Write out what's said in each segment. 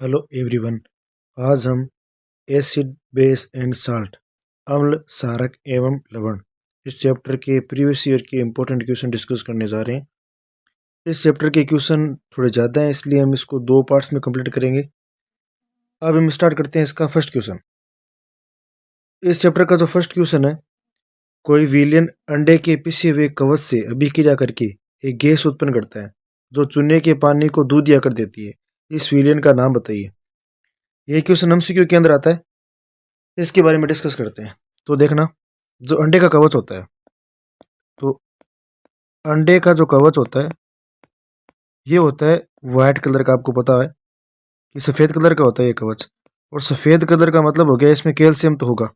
Hello everyone. आज हम acid base and salt अम्ल क्षारक एवं लवण इस चैप्टर के प्रीवियस ईयर के इम्पोर्टेंट क्वेश्चन डिस्कस करने जा रहे हैं। इस चैप्टर के क्वेश्चन थोड़े ज़्यादा हैं, इसलिए हम इसको दो पार्ट्स में कंप्लीट करेंगे। अब हम स्टार्ट करते हैं इसका फर्स्ट क्वेश्चन। इस चैप्टर का जो फर्स्ट क्वेश्चन है, कोई विलयन अंडे के पिसे हुए कवच से अभिक्रिया करके एक गैस उत्पन्न करता है जो चूने के पानी को दूधिया कर देती है। इस विलयन का नाम बताइए। यह क्वेश्चन एमसीक्यू के अंदर आता है, इसके बारे में डिस्कस करते हैं। तो देखना, जो अंडे का कवच होता है, तो अंडे का जो कवच होता है ये होता है वाइट कलर का। आपको पता है कि सफ़ेद कलर का होता है ये कवच, और सफ़ेद कलर का मतलब हो गया इसमें कैल्शियम तो होगा।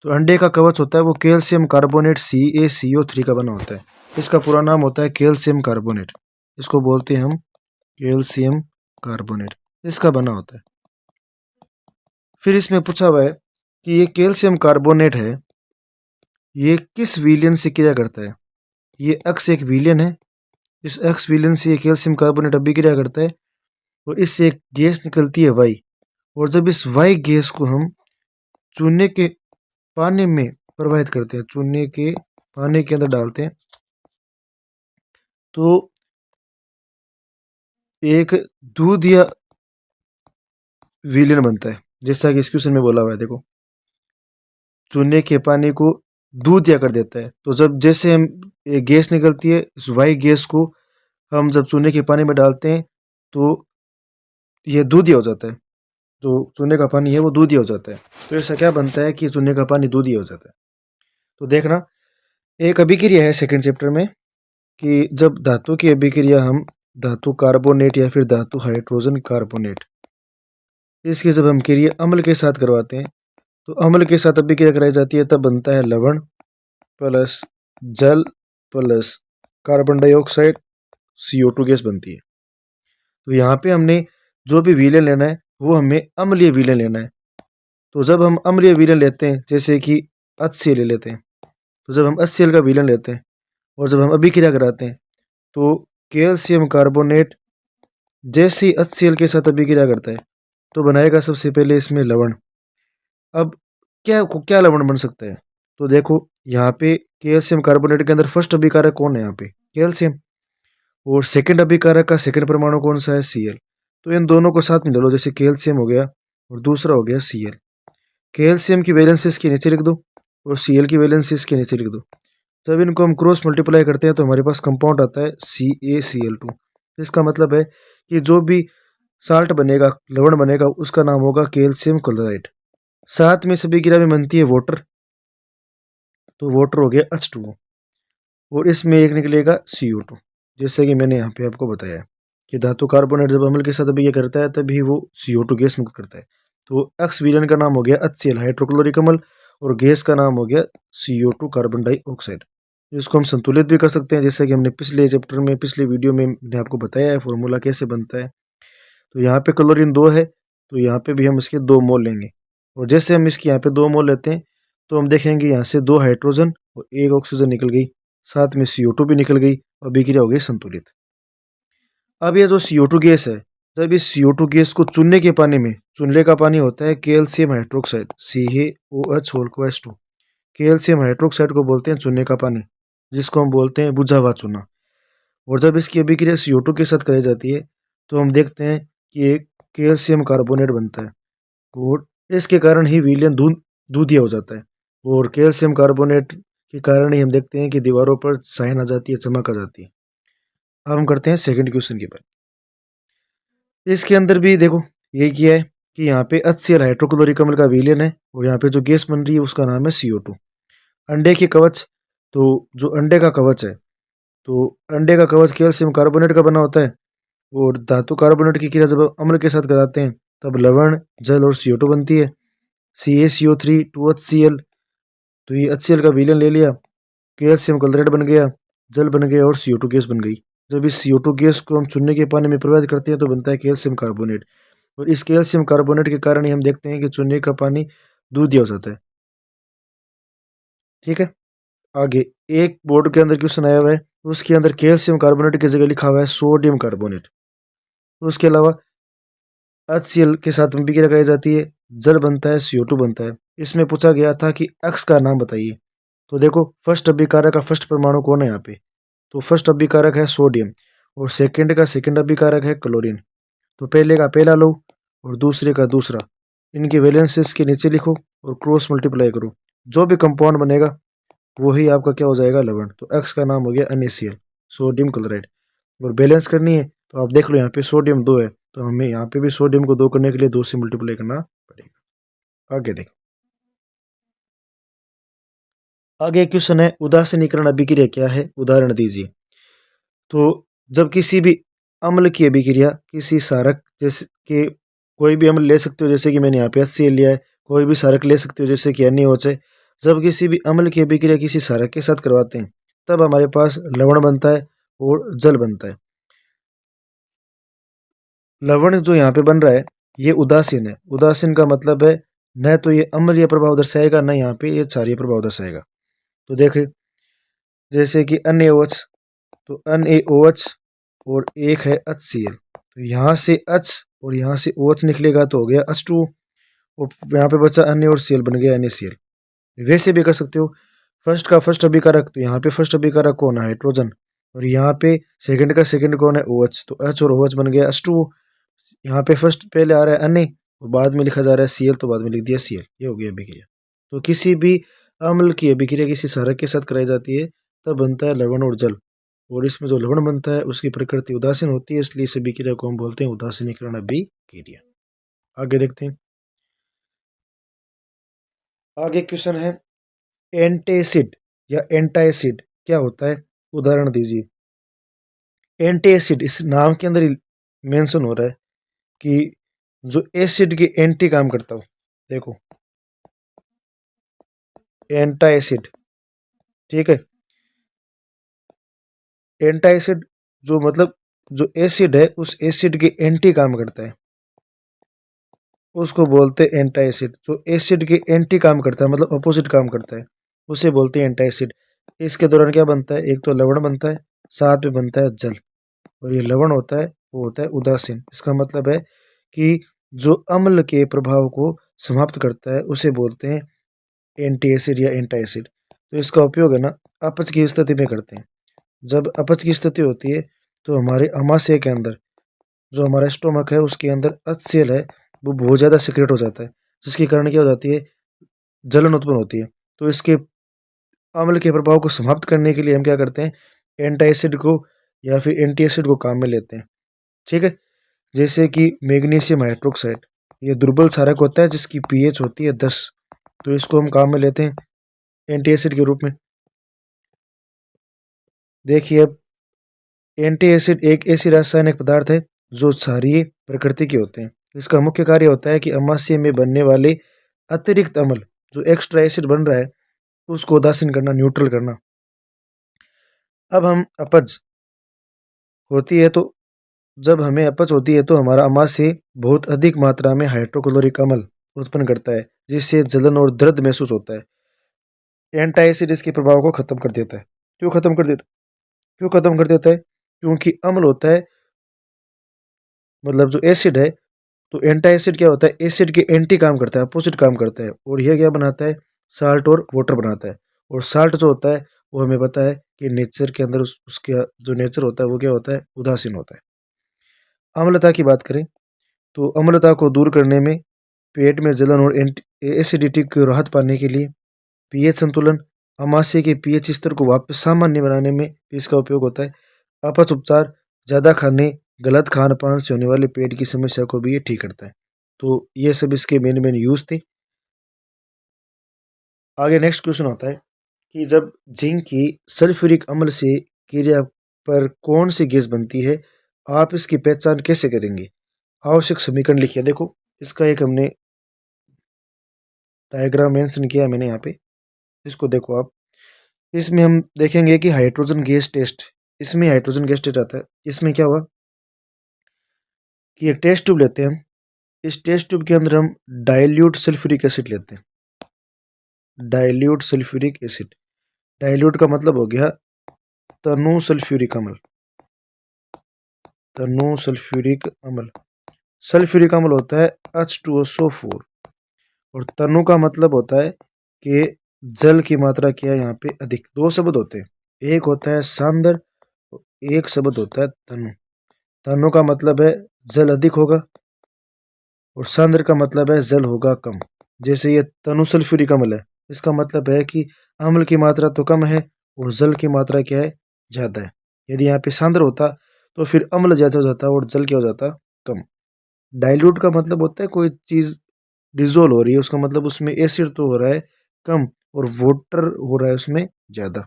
तो अंडे का कवच होता है वो कैल्शियम कार्बोनेट CaCO3 का बना होता है। इसका पूरा नाम होता है कैल्शियम कार्बोनेट। इसको बोलते हैं हम कैल्शियम कार्बोनेट, इसका बना होता है। फिर इसमें पूछा हुआ है कि ये कैल्शियम कार्बोनेट है, ये किस विलयन से क्रिया करता है। ये अक्स एक विलयन है, इस अक्स विलयन से ये कैल्शियम कार्बोनेट अभिक्रिया करता है और इससे एक गैस निकलती है वाई। और जब इस वाई गैस को हम चूने के पानी में प्रवाहित करते हैं, चूने के पानी के अंदर डालते हैं, तो एक दूध या विलयन बनता है। जैसा कि इस क्वेश्चन में बोला हुआ है, देखो, चूने के पानी को दूध या कर देता है। तो जब जैसे हम ये गैस निकलती है, इस वाई गैस को हम जब चूने के पानी में डालते हैं तो यह दूधिया हो जाता है। जो चूने का पानी है वो दूधिया हो जाता है। तो ऐसा क्या बनता है कि चूने का पानी दूधिया हो जाता है। तो देखना, एक अभिक्रिया है सेकंड चैप्टर में कि जब धातु की अभिक्रिया हम धातु कार्बोनेट या फिर धातु हाइड्रोजन कार्बोनेट, इसकी जब हम क्रिया अम्ल के साथ करवाते हैं, तो अम्ल के साथ अभिक्रिया कराई जाती है, तब बनता है लवण प्लस जल plus carbon dioxide CO2 gas बनती है। तो यहाँ पे हमने जो भी विलयन लेना है वो हमें अम्लीय विलयन लेना है। तो जब हम अम्लीय विलयन लेते हैं, जैसे कि HCl ले लेते हैं, तो जब हम HCl का विलयन लेते हैं और जब हम अभिक्रिया कराते हैं, तो कैल्शियम कार्बोनेट जैसे ही HCl के साथ अभिक्रिया करता है तो बनाएगा सबसे पहले इसमें लवण। अब क्या क्या लवण बन सकता है, तो देखो यहाँ पे कैल्शियम कार्बोनेट के अंदर फर्स्ट अभिकारक कौन है, यहाँ पे कैल्शियम, और सेकंड अभिकारक का सेकंड परमाणु कौन सा है, Cl। तो इन दोनों को साथ में ले लो, जैसे कैल्शियम हो गया और दूसरा हो गया Cl। कैल्शियम की वैलेंसी इसके नीचे लिख दो और Cl की वैलेंसी इसके नीचे लिख दो। जब इनको हम क्रॉस मल्टीप्लाई करते हैं तो हमारे पास कंपाउंड आता है CaCl2। इसका मतलब है कि जो भी साल्ट बनेगा, लवण बनेगा, उसका नाम होगा कैल्शियम क्लोराइड। साथ में सभी क्रिया में बनती है वाटर, तो वाटर हो गया H2O, और इसमें एक निकलेगा CO2। जैसे कि मैंने यहाँ पे आपको बताया कि धातु कार्बोनेट जब अम्ल के साथ अभिक्रिया करता है तभी वो CO2 गैस मुक्त करता है। तो अक्स विलयन का नाम हो गया HCl हाइड्रोक्लोरिक अम्ल, और गैस का नाम हो गया CO2 कार्बन डाइऑक्साइड। इसको हम संतुलित भी कर सकते हैं, जैसे कि हमने पिछले चैप्टर में, पिछले वीडियो में मैंने आपको बताया है फॉर्मूला कैसे बनता है। तो यहाँ पे क्लोरीन 2 है, तो यहाँ पे भी हम इसके 2 मोल लेंगे, और जैसे हम इसके यहाँ पे 2 मोल लेते हैं तो हम देखेंगे यहाँ से 2 हाइड्रोजन और 1 ऑक्सीजन निकल गई, साथ में CO2 भी निकल गई और अभिक्रिया हो गई संतुलित। अब ये जो CO2 गैस है, जब इस CO2 गैस को चूने के पानी में, चूने का पानी होता है calcium hydroxide CaOH2, calcium hydroxide को बोलते हैं चूने का पानी, जिसको हम बोलते हैं बुझा हुआ चूना। और जब इसकी अभिक्रिया CO2 के साथ कराई जाती है तो हम देखते हैं कि एक कैल्शियम कार्बोनेट बनता है, और इसके कारण ही विलयन दूधिया हो जाता है। और कैल्शियम कार्बोनेट के कारण ही हम देखते हैं कि दीवारों पर साइन आ जाती है, चमक आ जाती है। अब हम करते हैं सेकंड क्वेश्चन की बात। इसके अंदर भी देखो यही किया है कि यहाँ पे HCl हाइड्रोक्लोरिक अम्ल का विलयन है, और यहाँ पे जो गैस बन रही है उसका नाम है CO2। अंडे के कवच, तो जो अंडे का कवच है, तो अंडे का कवच कैल्शियम कार्बोनेट का बना होता है, और धातु कार्बोनेट की क्रिया जब अम्ल के साथ कराते हैं तब लवण, जल और CO2 बनती है, CaCO3 2HCl। तो ये HCl का विलयन ले लिया, कैल्शियम क्लोराइड बन गया, जल बन गया और CO2 गैस बन गई। जब इस CO2 गैस को हम चूने के पानी में प्रवाहित करते हैं तो बनता है कैल्शियम कार्बोनेट, और इस कैल्शियम कार्बोनेट के कारण ही हम देखते हैं कि चूने का पानी दूधिया हो जाता है। ठीक है, आगे एक बोर्ड के अंदर क्वेश्चन आया हुआ है, उसके अंदर कैल्शियम कार्बोनेट की जगह लिखा हुआ है सोडियम कार्बोनेट। उसके अलावा HCl के साथ में अभिक्रिया कराई जाती है, जल बनता है, CO2 बनता है। इसमें पूछा गया था कि X का नाम बताइए। तो देखो फर्स्ट अभिकारक का फर्स्ट परमाणु कौन है यहाँ पे, तो फर्स्ट अभिकारक है सोडियम और सेकंड का सेकंड अभिकारक है क्लोरीन। तो पहले का पहला लो और दूसरे का दूसरा, इनकी वैलेंसेस के नीचे लिखो और क्रॉस मल्टीप्लाई करो, जो भी कंपाउंड बनेगा वही आपका क्या हो जाएगा, लवण। तो एक्स का नाम हो गया NaCl, सोडियम क्लोराइड। और बैलेंस करनी है तो आप देख लो यहाँ पे सोडियम 2 है, तो हमें यहाँ पे भी सोडियम को 2 करने के लिए 2 से मल्टीप्लाई करना पड़ेगा। आगे देखो, आगे क्वेश्चन है उदासीनीकरण अभिक्रिया क्या है, उदाहरण दीजिए। तो जब किसी भी अम्ल की अभिक्रिया किसी सारक जैसे कि कोई भी अम्ल ले सकते हो, जैसे कि मैंने यहाँ पे HCl लिया है, कोई भी सारक ले सकते हो जैसे कि NaOH है। जब किसी भी अम्ल की अभिक्रिया किसी सारक के साथ करवाते हैं तब हमारे पास लवण बनता है और जल बनता है। लवण जो यहाँ पे बन रहा है ये उदासीन है। उदासीन का मतलब है न तो ये अम्लीय प्रभाव दर्शाएगा, न यहाँ पे ये क्षारीय प्रभाव दर्शाएगा। तो देखें जैसे कि NaOH, तो NaOH और एक है HCl, तो यहाँ से H और यहाँ से OH निकलेगा तो हो गया H2O और यहाँ पे बचा Na और Cl बन गया NaCl। वैसे भी कर सकते हो, फर्स्ट का फर्स्ट अभिकारक, तो यहाँ पे फर्स्ट अभिकारक कौन है, हाइड्रोजन, और यहाँ पे सेकंड का सेकंड कौन है, OH, तो H और OH बन गया H2O। यहाँ पे फर्स्ट पहले आ रहा है Na और बाद में लिखा जा रहा है Cl, तो बाद में लिख दिया Cl, ये हो गया अभिक्रिया। तो किसी भी अम्ल की अभिक्रिया किसी क्षारक के साथ कराई जाती है तब बनता है लवण और जल, और इसमें जो लवण बनता है उसकी प्रकृति उदासीन होती है, इसलिए इस अभिक्रिया को हम बोलते हैं उदासीनीकरण अभिक्रिया। आगे देखते हैं, आगे क्वेश्चन है एंटासिड या एंटासिड क्या होता है, उदाहरण दीजिए। एंटासिड इस नाम के अंदर ही मेंशन हो रहा है कि जो एसिड के एंटी काम करता हो। देखो एंटासिड, ठीक है, एंटासिड जो मतलब जो एसिड है उस एसिड के एंटी काम करता है, उसको बोलते हैं एंटासिड। जो एसिड के एंटी काम करता है मतलब अपोजिट काम करता है उसे बोलते हैं एंटासिड। इसके दौरान क्या बनता है, एक तो लवण बनता है, साथ में बनता है जल, और ये लवण होता है वो होता है उदासीन। इसका मतलब है कि जो अम्ल के प्रभाव को समाप्त करता है उसे बोलते हैं एंटी एसिड या एंटासिड। तो इसका उपयोग है ना अपच की स्थिति में करते हैं। जब अपच की स्थिति होती है तो हमारे अमाशय के अंदर जो हमारा स्टोमक है उसके अंदर HCl है वो बहुत ज़्यादा सिक्रेट हो जाता है, जिसके कारण क्या हो जाती है, जलन उत्पन्न होती है। तो इसके अम्ल के प्रभाव को समाप्त करने के लिए हम क्या करते हैं, एंटासिड को या फिर एंटी एसिड को काम में लेते हैं, ठीक है। जैसे कि मैग्नीशियम हाइड्रोक्साइड, ये दुर्बल क्षारक होता है जिसकी pH होती है 10, तो इसको हम काम में लेते हैं एंटी एसिड के रूप में। देखिए अब एंटी एसिड एक ऐसी रासायनिक पदार्थ है जो क्षारीय प्रकृति के होते हैं। इसका मुख्य कार्य होता है कि अमाशय में बनने वाले अतिरिक्त अम्ल जो एक्स्ट्रा एसिड बन रहा है उसको उदासीन करना, न्यूट्रल करना। अब हम अपच होती है तो जब हमें अपच होती है तो हमारा अमाशय बहुत अधिक मात्रा में हाइड्रोक्लोरिक अम्ल उत्पन्न करता है जिससे जलन और दर्द महसूस होता है। एंटी एसिड इसके प्रभाव को खत्म कर देता है। क्यों खत्म कर देता क्यों खत्म कर देता है, क्योंकि अम्ल होता है मतलब जो एसिड है, तो एंटी एसिड क्या होता है, एसिड के एंटी काम करता है, अपोजिट काम करता है, और यह क्या बनाता है, साल्ट और वाटर बनाता है। और साल्ट जो होता है वो हमें पता है कि नेचर के अंदर उसका जो नेचर होता है वो क्या होता है, उदासीन होता है। अम्लता की बात करें तो अम्लता को दूर करने में, पेट में जलन और एसिडिटी को राहत पाने के लिए, पीएच संतुलन, अमाशय के पीएच स्तर को वापस सामान्य बनाने में इसका उपयोग होता है। अपच उपचार, ज़्यादा खाने, गलत खान पान से होने वाले पेट की समस्या को भी ये ठीक करता है। तो ये सब इसके मेन मेन यूज थे। आगे नेक्स्ट क्वेश्चन होता है कि जब जिंक की सल्फ्यूरिक अम्ल से क्रिया पर कौन सी गैस बनती है, आप इसकी पहचान कैसे करेंगे। आवश्यक समीकरण लिखिए। देखो इसका एक हमने डायग्राम मेंशन किया मैंने यहाँ पे, इसको देखो आप। इसमें हम देखेंगे कि हाइड्रोजन गैस टेस्ट, इसमें हाइड्रोजन गैस टेस्ट आता है। इसमें क्या हुआ कि एक टेस्ट ट्यूब लेते हैं हम, इस टेस्ट ट्यूब के अंदर हम डाइल्यूट सल्फ्यूरिक एसिड लेते हैं। डाइल्यूट सल्फ्यूरिक एसिड, डाइल्यूट का मतलब हो गया तनु सल्फ्यूरिक अम्ल, तनु सल्फ्यूरिक अम्ल। सल्फ्यूरिक अम्ल होता है H2SO4। और तनु का मतलब होता है कि जल की मात्रा क्या है यहाँ पे अधिक। दो शब्द होते हैं, एक होता है सांद्र, एक शब्द होता है तनु। तनु का मतलब है जल अधिक होगा और सांद्र का मतलब है जल होगा कम। जैसे ये तनु सल्फ्यूरिक अम्ल है, इसका मतलब है कि अम्ल की मात्रा तो कम है और जल की मात्रा क्या है, ज्यादा है। यदि यहाँ पे सांद्र होता तो फिर अम्ल ज्यादा हो जाता और जल क्या हो जाता, कम। डाइल्यूट का मतलब होता है कोई चीज डिजोल्व हो रही है, उसका मतलब उसमें एसिड तो हो रहा है कम और वाटर हो रहा है उसमें ज्यादा।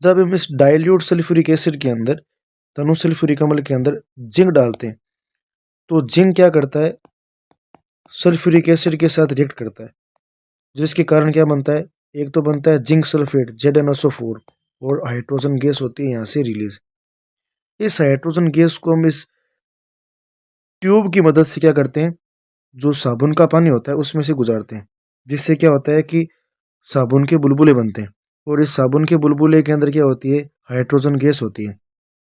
जब हम इस डाइल्यूट सल्फ्यूरिक एसिड के अंदर, तनु सल्फ्यूरिक अम्ल के अंदर जिंक डालते हैं, तो जिंक क्या करता है, सल्फ्यूरिक एसिड के साथ रिएक्ट करता है, जिसके कारण क्या बनता है, एक तो बनता है जिंक सल्फेट ZnSO4 और हाइड्रोजन गैस होती है यहाँ से रिलीज। इस हाइड्रोजन गैस को हम इस ट्यूब की मदद से क्या करते हैं, जो साबुन का पानी होता है उसमें से गुजारते हैं, जिससे क्या होता है कि साबुन के बुलबुले बनते हैं। और इस साबुन के बुलबुले के अंदर क्या होती है, हाइड्रोजन गैस होती है।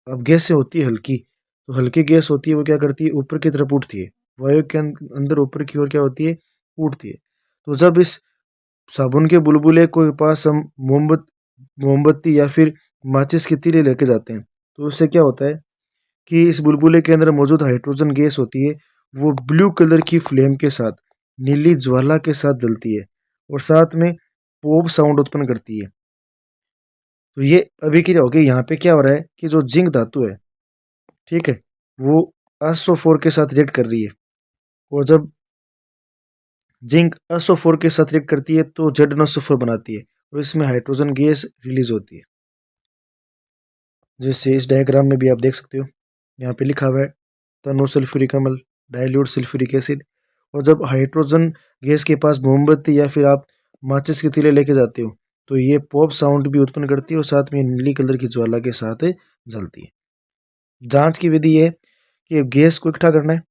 अब गैस से होती है हल्की, तो हल्की गैस होती है वो क्या करती है, ऊपर की तरफ उठती है, वायु के अंदर ऊपर की ओर क्या होती है, उठती है। तो जब इस साबुन के बुलबुले के पास हम मोमबत्ती या फिर माचिस की तीली लेके जाते हैं, तो उससे क्या होता है कि इस बुलबुले के अंदर मौजूद हाइड्रोजन गैस होती है, वो ब्लू कलर की फ्लेम के साथ, नीली ज्वाला के साथ जलती है और साथ में पॉप साउंड उत्पन्न करती है। तो ये अभिक्रिया होगी। यहाँ पे क्या हो रहा है कि जो जिंक धातु है, ठीक है, वो SO4 के साथ रिएक्ट कर रही है। और जब जिंक SO4 के साथ रिएक्ट करती है तो ZnSO4 बनाती है और इसमें हाइड्रोजन गैस रिलीज होती है। जैसे इस डायग्राम में भी आप देख सकते हो, यहाँ पे लिखा हुआ है तनु सल्फ्यूरिक अम्ल, डाइल्यूट सल्फ्यूरिक एसिड। और जब हाइड्रोजन गैस के पास मोमबत्ती या फिर आप माचिस के तीले लेके जाते हो, तो ये पॉप साउंड भी उत्पन्न करती है और साथ में नीली कलर की ज्वाला के साथ जलती है। जांच की विधि है कि गैस को इकट्ठा करना है।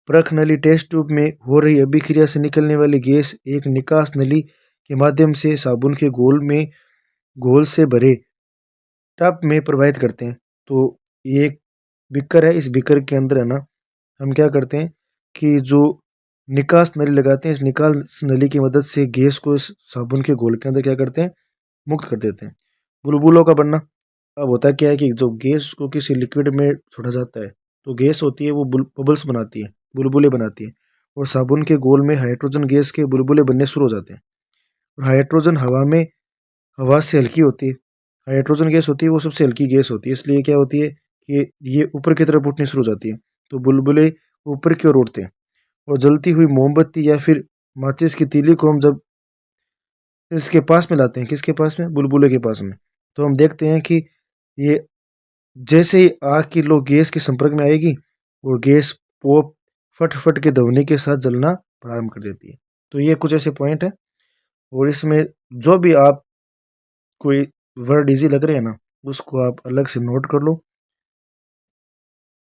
परख नली टेस्ट ट्यूब में हो रही अभिक्रिया से निकलने वाली गैस एक निकास नली के माध्यम से साबुन के घोल से भरे टब में प्रवाहित करते हैं। तो ये एक बीकर है, इस बीकर के अंदर है ना, हम क्या करते हैं कि जो निकास नली लगाते हैं, इस निकास नली की मदद से गैस को इस साबुन के घोल के अंदर क्या करते हैं, मुक्त कर देते हैं। बुलबुलों का बनना, अब होता क्या है कि जो गैस को किसी लिक्विड में छोड़ा जाता है, तो गैस होती है वो बबल्स बनाती है, बुलबुले बनाती है और साबुन के घोल में हाइड्रोजन गैस के बुलबुले बनने शुरू हो जाते हैं। और हाइड्रोजन हवा से हल्की होती है, हाइड्रोजन गैस होती है वो सबसे हल्की गैस होती है, इसलिए क्या होती है कि ये ऊपर की तरफ उठनी शुरू हो जाती है, तो बुलबुले ऊपर की ओर उठते हैं। और जलती हुई मोमबत्ती या फिर माचिस की तीली को हम जब इसके पास में लाते हैं, किसके पास में, बुलबुले के पास में, तो हम देखते हैं कि ये जैसे ही आग की लो गैस के संपर्क में आएगी और गैस पॉप फट फट के ध्वनि के साथ जलना प्रारंभ कर देती है। तो ये कुछ ऐसे पॉइंट है। और इसमें जो भी आप कोई वर्ड इजी लग रहे हैं ना, उसको आप अलग से नोट कर लो,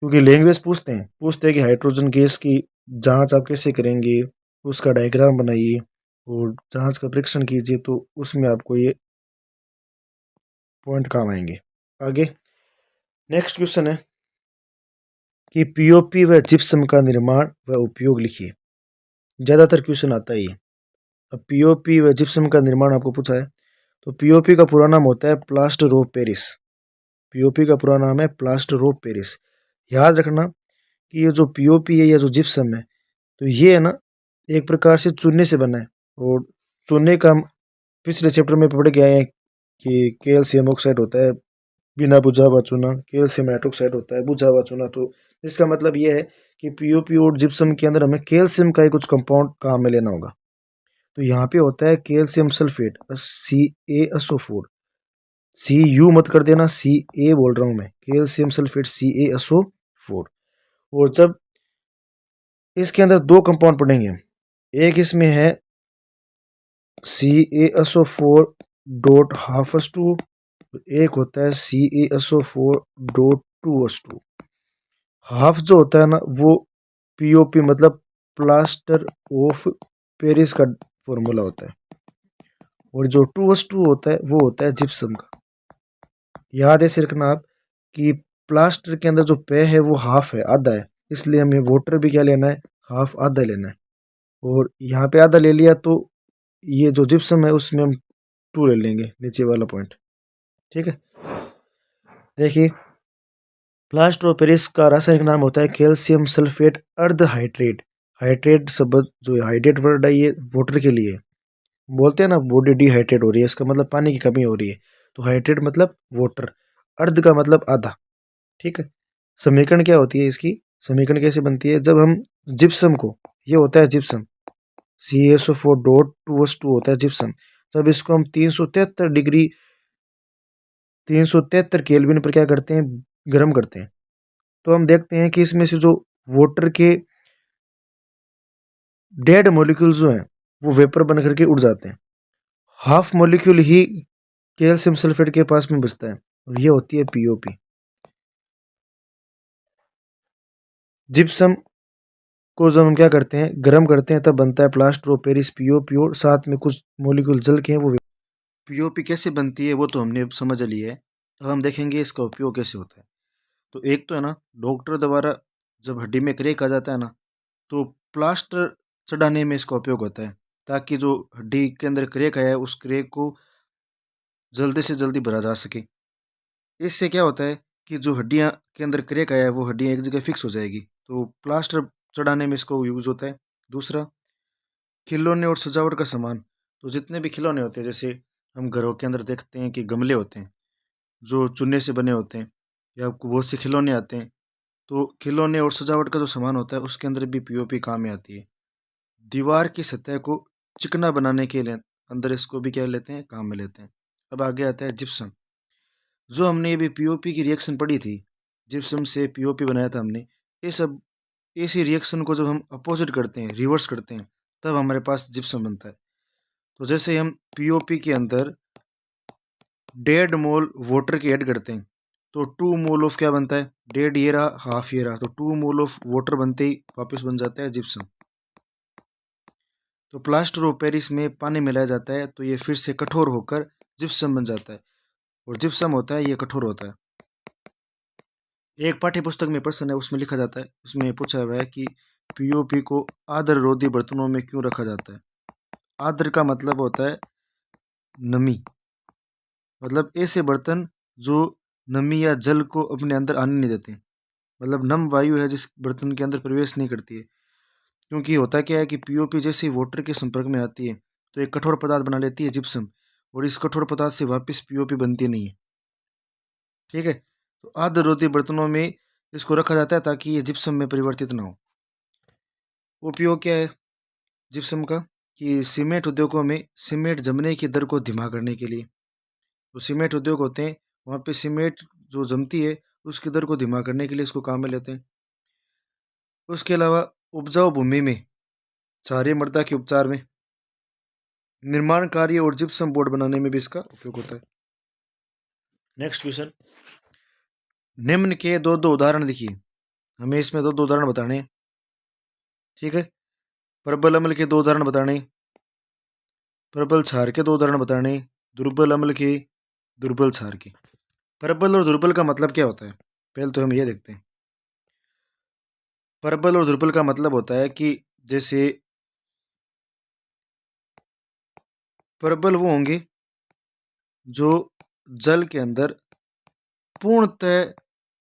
क्योंकि लैंग्वेज पूछते हैं कि हाइड्रोजन गैस की जांच आप कैसे करेंगे, उसका डायग्राम बनाइए और जांच का परीक्षण कीजिए, तो उसमें आपको ये पॉइंट काम आएंगे। आगे नेक्स्ट क्वेश्चन है कि पीओपी व जिप्सम का निर्माण व उपयोग लिखिए। ज़्यादातर क्वेश्चन आता है ये। अब पीओपी व जिप्सम का निर्माण आपको पूछा है, तो पीओपी का पूरा नाम होता है प्लास्टर ऑफ पेरिस। पीओपी का पूरा नाम है प्लास्टर ऑफ पेरिस। याद रखना कि ये जो पीओपी है या जो जिप्सम है, तो ये है ना एक प्रकार से चूने से बना है। और चूने का हम पिछले चैप्टर में पढ़ के आए हैं कि कैल्शियम ऑक्साइड होता है बिना बुझा हुआ चूना, कैल्शियम हाइड्रोक्साइड होता है बुझा हुआ चूना। तो इसका मतलब ये है कि पीओपी और जिप्सम के अंदर हमें कैल्शियम का ही कुछ कंपाउंड काम में लेना होगा। तो यहाँ पे होता है calcium sulphate CaSO4। C you मत कर देना, Ca बोल रहा हूँ मैं, कैल्शियम सल्फेट CaSO4। और जब इसके अंदर दो कंपाउंड पढ़ेंगे, एक इसमें है CaSO4 डॉट हाफ H2, एक होता है CaSO4 डॉट 2H2। हाफ जो होता है ना वो पीओपी मतलब प्लास्टर ऑफ पेरिस का फॉर्मूला होता है, और जो 2H2 होता है वो होता है जिप्सम का। याद ऐसे रखना आप कि प्लास्टर के अंदर जो पे है वो हाफ है, आधा है, इसलिए हमें वाटर भी क्या लेना है, हाफ आधा लेना है। और यहाँ पे आधा ले लिया तो ये जो जिप्सम है उसमें हम 2 ले लेंगे, नीचे वाला पॉइंट। ठीक है, देखिए प्लास्टर ऑफ पेरिस का रासायनिक नाम होता है कैल्शियम सल्फेट अर्ध हाइड्रेट। हाइड्रेट शब्द जो हाइड्रेट वर्ड है ये वाटर के लिए बोलते हैं ना, बॉडी डिहाइड्रेट हो रही है, इसका मतलब पानी की कमी हो रही है। तो हाइड्रेट मतलब वाटर, अर्ध का मतलब आधा। ठीक है, समीकरण क्या होती है इसकी, समीकरण कैसे बनती है, जब हम जिप्सम को, ये होता है जिप्सम, CaSO4.2S2 होता है जिप्सम, जब इसको हम 373 केल्विन पर क्या करते हैं, गर्म करते हैं, तो हम देखते हैं कि इसमें से जो वाटर के डेड मॉलिक्यूल जो हैं वो वेपर बन करके उड़ जाते हैं। हाफ मॉलिक्यूल ही कैल्शियम सल्फेट के पास में बचता है, और ये होती है पीओपी। जिप्सम को जब हम क्या करते हैं, गर्म करते हैं, तब बनता है प्लास्टर ऑफ पेरिस पीओपी, और साथ में कुछ मॉलिक्यूल जल के हैं वो। पीओपी कैसे बनती है वो तो हमने अब समझ लिया है। अब हम देखेंगे इसका उपयोग कैसे होता है। तो एक तो है ना, डॉक्टर द्वारा जब हड्डी में क्रैक आ जाता है ना, तो प्लास्टर चढ़ाने में इसका उपयोग होता है, ताकि जो हड्डी के अंदर क्रैक आया है उस क्रैक को जल्दी से जल्दी भरा जा सके। इससे क्या होता है कि जो हड्डियाँ के अंदर क्रैक आया है वो हड्डियाँ एक जगह फिक्स हो जाएगी, तो प्लास्टर चढ़ाने में इसको यूज़ होता है। दूसरा, खिलौने और सजावट का सामान। तो जितने भी खिलौने होते हैं, जैसे हम घरों के अंदर देखते हैं कि गमले होते हैं जो चूने से बने होते हैं, या बहुत से खिलौने आते हैं, तो खिलौने और सजावट का जो सामान होता है उसके अंदर भी पीओपी काम में आती है। दीवार की सतह को चिकना बनाने के लिए अंदर इसको भी क्या लेते हैं, काम में लेते हैं। अब आगे आता है जिप्सम। जो हमने अभी पीओपी की रिएक्शन पढ़ी थी, जिप्सम से पीओपी बनाया था हमने, ये सब इसी रिएक्शन को जब हम अपोजिट करते हैं, रिवर्स करते हैं, तब हमारे पास जिप्सम बनता है। तो जैसे हम पीओपी के अंदर 1.5 मोल वाटर के ऐड करते हैं, तो 2 मोल ऑफ क्या बनता है, डेढ़ ये रहा, हाफ ये रहा, तो 2 मोल ऑफ वाटर बनते ही वापस बन जाता है जिप्सम। तो प्लास्टर ऑफ पेरिस में पानी मिलाया जाता है तो ये फिर से कठोर होकर जिप्सम बन जाता है, और जिप्सम होता है ये कठोर होता है। एक पाठ्य पुस्तक में प्रश्न है, उसमें लिखा जाता है, उसमें पूछा हुआ है कि पीओपी को आर्द्र रोधी बर्तनों में क्यों रखा जाता है। आर्द्र का मतलब होता है नमी, मतलब ऐसे बर्तन जो नमी या जल को अपने अंदर आने नहीं देते, मतलब नम वायु है जिस बर्तन के अंदर प्रवेश नहीं करती है। क्योंकि होता क्या है कि पीओपी जैसे ही वाटर के संपर्क में आती है तो एक कठोर पदार्थ बना लेती है जिप्सम, और इस कठोर पदार्थ से वापस पीओपी बनती नहीं है। ठीक है, तो आर्द्र बर्तनों में इसको रखा जाता है ताकि ये जिप्सम में परिवर्तित ना हो। उपयोग क्या है जिप्सम का, कि सीमेंट उद्योगों में सीमेंट जमने की दर को धीमा करने के लिए, तो सीमेंट उद्योग होते हैं वहाँ पे सीमेंट जो जमती है उसकी दर को धीमा करने के लिए इसको काम में लेते हैं। उसके अलावा उपजाऊ भूमि में क्षारीय मृदा के उपचार में, निर्माण कार्य और जिप्सम बोर्ड बनाने में भी इसका उपयोग होता है। नेक्स्ट क्वेश्चन, निम्न के दो उदाहरण लिखिए। हमें इसमें दो उदाहरण बताने हैं। ठीक है, प्रबल अम्ल के 2 उदाहरण बताने, प्रबल क्षार के 2 उदाहरण बताने, दुर्बल अम्ल के, दुर्बल क्षार के। प्रबल और दुर्बल का मतलब क्या होता है, पहले तो हम ये देखते हैं। प्रबल और दुर्बल का मतलब होता है कि जैसे प्रबल वो होंगे जो जल के अंदर पूर्णतः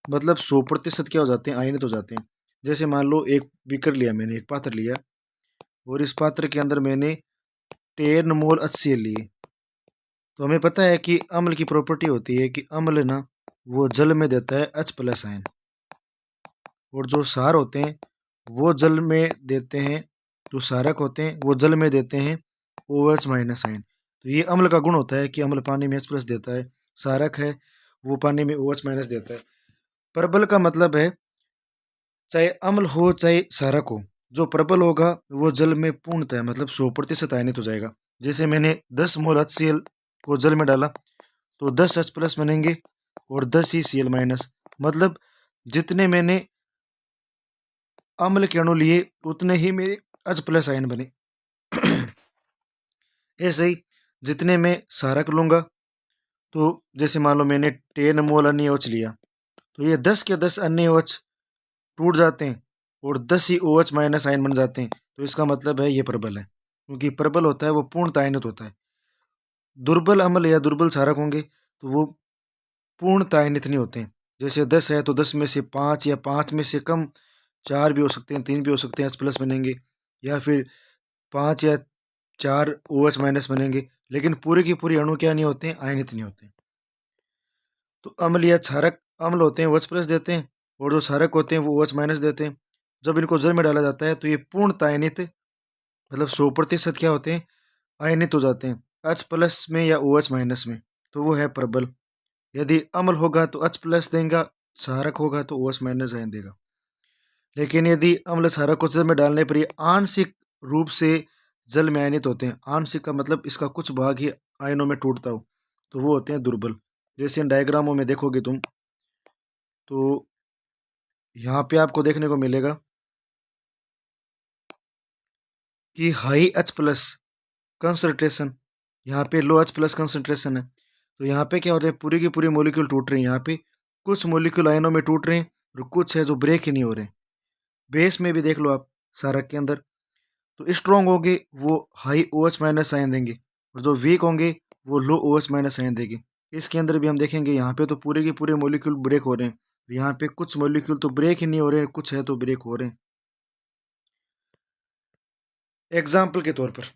मतलब 100% क्या हो जाते हैं, आयनित हो जाते हैं। जैसे मान लो एक बीकर लिया मैंने, एक पात्र लिया, और इस पात्र के अंदर मैंने 10 मोल HCl लिए। तो हमें पता है कि अम्ल की प्रॉपर्टी होती है कि अम्ल ना वो जल में देता है H+ आयन, और जो क्षार होते हैं वो जल में देते हैं, जो क्षारक होते हैं वो जल में देते हैं OH- आयन। तो ये अम्ल का गुण होता है कि अम्ल पानी में H+ देता है, क्षारक है वो पानी में OH- देता है। प्रबल का मतलब है चाहे अम्ल हो चाहे क्षारक हो, जो प्रबल होगा वो जल में पूर्णतः मतलब 100% आयनित हो जाएगा। जैसे मैंने 10 मोल HCl को जल में डाला तो 10 H+ बनेंगे और 10 ही Cl-, मतलब जितने मैंने अम्ल के अणु लिए उतने ही मेरे H+ आयन बने। ऐसे ही जितने मैं क्षारक लूंगा, तो जैसे मान लो मैंने 10 मोल NaOH लिया, तो ये 10 के 10 NaOH टूट जाते हैं और 10 ही OH माइनस आयन बन जाते हैं, तो इसका मतलब है ये प्रबल है, क्योंकि प्रबल होता है वो पूर्णतः आयनित होता है। दुर्बल अम्ल या दुर्बल क्षारक होंगे तो वो पूर्णतः आयनित नहीं होते हैं। जैसे 10 है तो 10 में से 5 या 5 में से कम 4 भी हो सकते हैं, 3 भी हो सकते हैं, H प्लस बनेंगे, या फिर 5 या 4 OH माइनस बनेंगे, लेकिन पूरे की पूरी अणु क्या नहीं होते हैं, आयनित नहीं होते हैं। तो अम्ल या क्षारक अम्ल होते हैं वो H प्लस देते हैं, और जो क्षारक होते हैं वो OH माइनस देते हैं। जब इनको जल में डाला जाता है तो ये पूर्णतः आयनित, मतलब 100% क्या होते हैं, आयनित हो जाते हैं, H प्लस में या OH माइनस में, तो वो है प्रबल। यदि अम्ल होगा तो H प्लस देगा, क्षारक होगा तो OH माइनस आयन देगा। लेकिन यदि अम्ल क्षारक को जल में डालने पर ये आंशिक रूप से जल में आयनित होते हैं, आंशिक का मतलब इसका कुछ भाग ही आयनों में टूटता हो, तो वो होते हैं दुर्बल। जैसे इन डायग्रामों में देखोगे तुम, तो यहाँ पे आपको देखने को मिलेगा कि हाई H प्लस कंसंट्रेशन, यहाँ पे लो H प्लस कंसंट्रेशन है। तो यहाँ पे क्या हो रहा है, पूरी की पूरी मोलिक्यूल टूट रहे हैं। यहाँ पे कुछ मोलिक्यूल आयनों में टूट रहे हैं और कुछ है जो ब्रेक ही नहीं हो रहे। बेस में भी देख लो आप, क्षारक के अंदर तो स्ट्रॉन्ग होंगे वो हाई OH माइनस आयन देंगे, और जो वीक होंगे वो लो OH माइनस आयन देंगे। इसके अंदर भी हम देखेंगे यहाँ पे तो पूरे के पूरे मोलिक्यूल ब्रेक हो रहे हैं, यहाँ पे कुछ मोलिक्यूल तो ब्रेक ही नहीं हो रहे हैं, कुछ है तो ब्रेक हो रहे हैं। एग्जाम्पल के तौर पर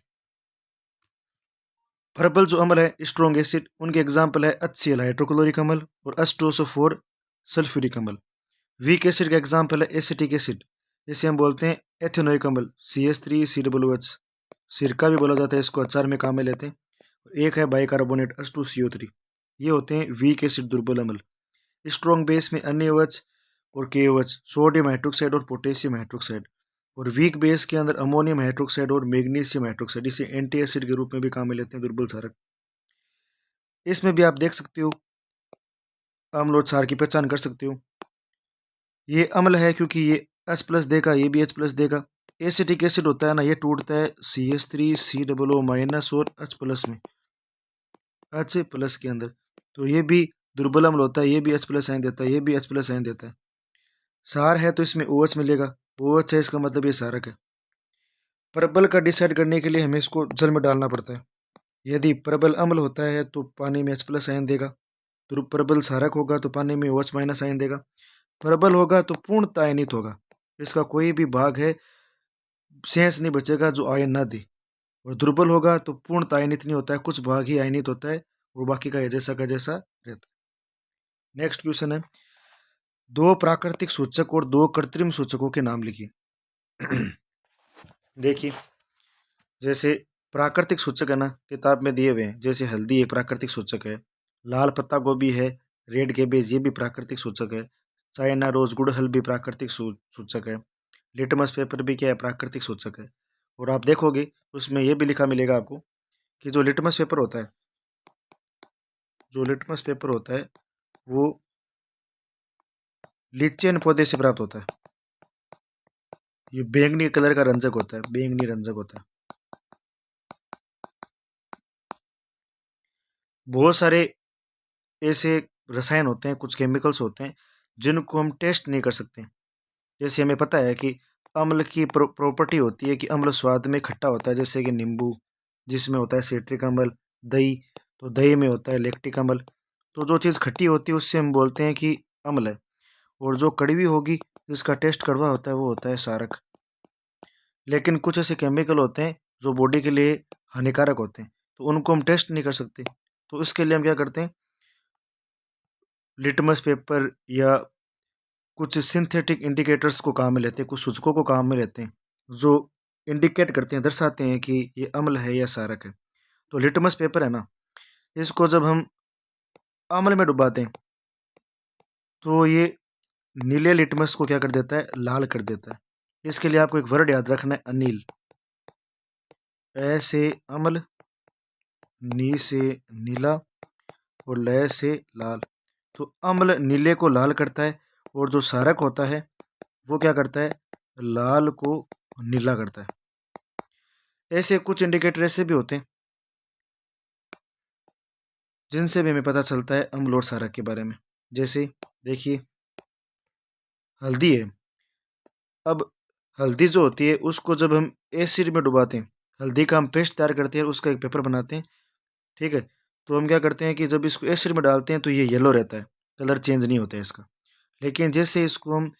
प्रबल जो अम्ल है स्ट्रॉन्ग एसिड, उनके एग्जाम्पल है HCl हाइड्रोक्लोरिक अम्ल और H2SO4 सल्फ्यूरिक अम्ल। वीक एसिड का एग्जाम्पल है एसिटिक एसिड, जिसे हम बोलते हैं एथेनोइक अम्ल CH3COOH, सिरका भी बोला जाता है इसको, अचार में काम में लेते हैं। एक है बाइकार्बोनेट H2CO3। ये होते हैं वीक एसिड दुर्बल अम्ल। स्ट्रॉन्ग बेस में NaOH और KOH, सोडियम हाइड्रोक्साइड और पोटेशियम हाइड्रोक्साइड, और वीक बेस के अंदर अमोनियम हाइड्रोक्साइड और मैग्नीशियम हाइड्रोक्साइड, इसे एंटी एसिड के रूप में भी काम में लेते हैं दुर्बल क्षारक। इसमें भी आप देख सकते हो, अम्ल और क्षार की पहचान कर सकते हो। ये अम्ल है क्योंकि ये H प्लस देगा, ये भी H प्लस देगा। एसिटिक एसिड होता है ना, ये टूटता है CH3COO माइनस और H प्लस में, H प्लस के अंदर। तो ये भी दुर्बल अम्ल होता है, ये भी H प्लस आयन देता है, ये भी H प्लस आयन देता है। क्षार है तो इसमें OH मिलेगा, OH है इसका मतलब ये क्षारक है। प्रबल का डिसाइड करने के लिए हमें इसको जल में डालना पड़ता है। यदि प्रबल अम्ल होता है तो पानी में H प्लस आयन देगा, तो प्रबल क्षारक होगा तो पानी में OH माइनस आयन देगा। प्रबल होगा तो पूर्णतः आयनित होगा, इसका कोई भी भाग है शेष नहीं बचेगा जो आयन ना दे। और दुर्बल होगा तो पूर्णतः आयनित नहीं होता है, कुछ भाग ही आयनित होता है, वो बाकी का जैसा रहता है। नेक्स्ट क्वेश्चन है, दो प्राकृतिक सूचक और दो कृत्रिम सूचकों के नाम लिखिए। देखिए, जैसे प्राकृतिक सूचक है ना, किताब में दिए हुए हैं, जैसे हल्दी एक प्राकृतिक सूचक है, लाल पत्ता गोभी है, रेड कैबेज ये भी प्राकृतिक सूचक है, चाइना रोज गुड़हल भी प्राकृतिक सूचक है, लिटमस पेपर भी क्या है, प्राकृतिक सूचक है। और आप देखोगे उसमें यह भी लिखा मिलेगा आपको कि जो लिटमस पेपर होता है, जो लिटमस पेपर होता है वो लिचेन पौधे से प्राप्त होता है। ये बैंगनी कलर का रंजक होता है, बैंगनी रंजक होता है। बहुत सारे ऐसे रसायन होते हैं, कुछ केमिकल्स होते हैं जिनको हम टेस्ट नहीं कर सकते। जैसे हमें पता है कि अम्ल की प्रॉपर्टी होती है कि अम्ल स्वाद में खट्टा होता है, जैसे कि नींबू जिसमें होता है सिट्रिक अम्ल, दही तो दही में होता है लैक्टिक अम्ल। तो जो चीज़ खट्टी होती है उससे हम बोलते हैं कि अम्ल है, और जो कड़वी होगी जिसका टेस्ट कड़वा होता है वो होता है क्षारक। लेकिन कुछ ऐसे केमिकल होते हैं जो बॉडी के लिए हानिकारक होते हैं, तो उनको हम टेस्ट नहीं कर सकते। तो इसके लिए हम क्या करते हैं, लिटमस पेपर या कुछ सिंथेटिक इंडिकेटर्स को काम में लेते हैं, कुछ सूचकों को काम में लेते हैं जो इंडिकेट करते हैं, दर्शाते हैं कि ये अम्ल है या क्षारक है। तो लिटमस पेपर है ना, इसको जब हम अम्ल में डुबाते हैं तो ये नीले लिटमस को क्या कर देता है, लाल कर देता है। इसके लिए आपको एक वर्ड याद रखना है, अनिल। ए से अम्ल, नी से नीला और लय से लाल। तो अम्ल नीले को लाल करता है, और जो क्षारक होता है वो क्या करता है, लाल को नीला करता है। ऐसे कुछ इंडिकेटर ऐसे भी होते हैं जिनसे भी हमें पता चलता है अम्ल और क्षारक के बारे में। जैसे देखिए, हल्दी है, अब हल्दी जो होती है उसको जब हम एसिड में डुबाते हैं, हल्दी का हम पेस्ट तैयार करते हैं और उसका एक पेपर बनाते हैं, ठीक है। तो हम क्या करते हैं कि जब इसको एसिड में डालते हैं तो ये येलो रहता है, कलर चेंज नहीं होता है इसका। लेकिन जैसे इसको हम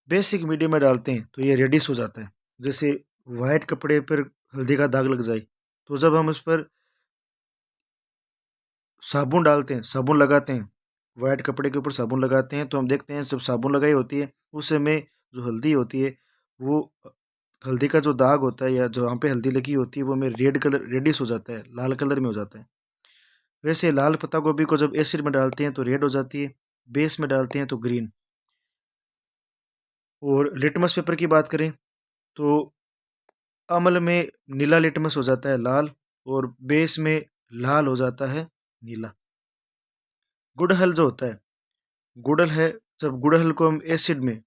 बेसिक मीडियम में डालते हैं तो ये रेडिश हो जाता है, जैसे वाइट कपड़े पर हल्दी का दाग लग जाए। तो जब हम उस पर साबुन डालते हैं, साबुन लगाते हैं, वाइट कपड़े के ऊपर साबुन लगाते हैं, तो हम देखते हैं जब साबुन लगाई होती है उस समय जो हल्दी होती है वो हल्दी का जो दाग होता है या जहाँ पे हल्दी लगी होती है वो में रेड कलर रेडिश हो जाता है, लाल कलर में हो जाता है। वैसे लाल पत्ता गोभी को जब एसिड में डालते हैं तो रेड हो जाती है, बेस में डालते हैं तो ग्रीन। और लिटमस पेपर की बात करें तो अम्ल में नीला लिटमस हो जाता है लाल, और बेस में लाल हो जाता है नीला। गुड़हल जो होता है, गुड़हल है, जब गुड़हल को हम एसिड में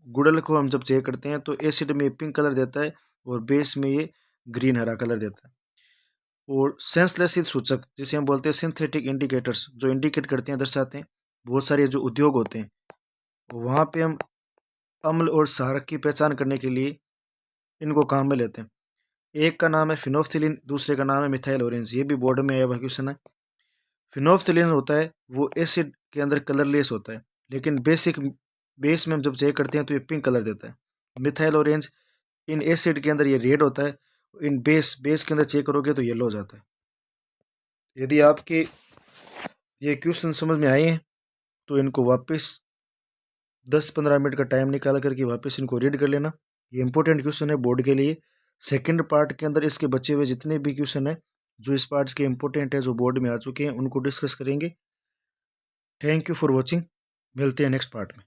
गुड़हल को हम जब चेक करते हैं तो एसिड में पिंक कलर देता है और बेस में ये ग्रीन हरा कलर देता है। और सेंसलेस सूचक जिसे हम बोलते हैं सिंथेटिक इंडिकेटर्स, जो इंडिकेट करते हैं, दर्शाते हैं, बहुत सारे जो उद्योग होते हैं वहाँ पे हम अम्ल और क्षारक की पहचान करने के लिए इनको काम में लेते हैं। एक का नाम है फिनोफ्थिलीन, दूसरे का नाम है मिथाइल ऑरेंज, ये भी बोर्ड में आया हुआ क्वेश्चन है। फिनोफ्थिलीन होता है वो एसिड के अंदर कलरलेस होता है, लेकिन बेस में हम जब चेक करते हैं तो ये पिंक कलर देता है। मिथाइल ऑरेंज इन एसिड के अंदर ये रेड होता है, इन बेस के अंदर चेक करोगे तो येलो हो जाता है। यदि आपके ये क्वेश्चन समझ में आए हैं तो इनको वापस 10-15 मिनट का टाइम निकाल करके वापस इनको रीड कर लेना। ये इंपॉर्टेंट क्वेश्चन है बोर्ड के लिए। सेकंड पार्ट के अंदर इसके बचे हुए जितने भी क्वेश्चन है जो इस पार्ट्स के इंपॉर्टेंट है, जो बोर्ड में आ चुके हैं, उनको डिस्कस करेंगे। Thank you for watching. मिलते हैं नेक्स्ट पार्ट में।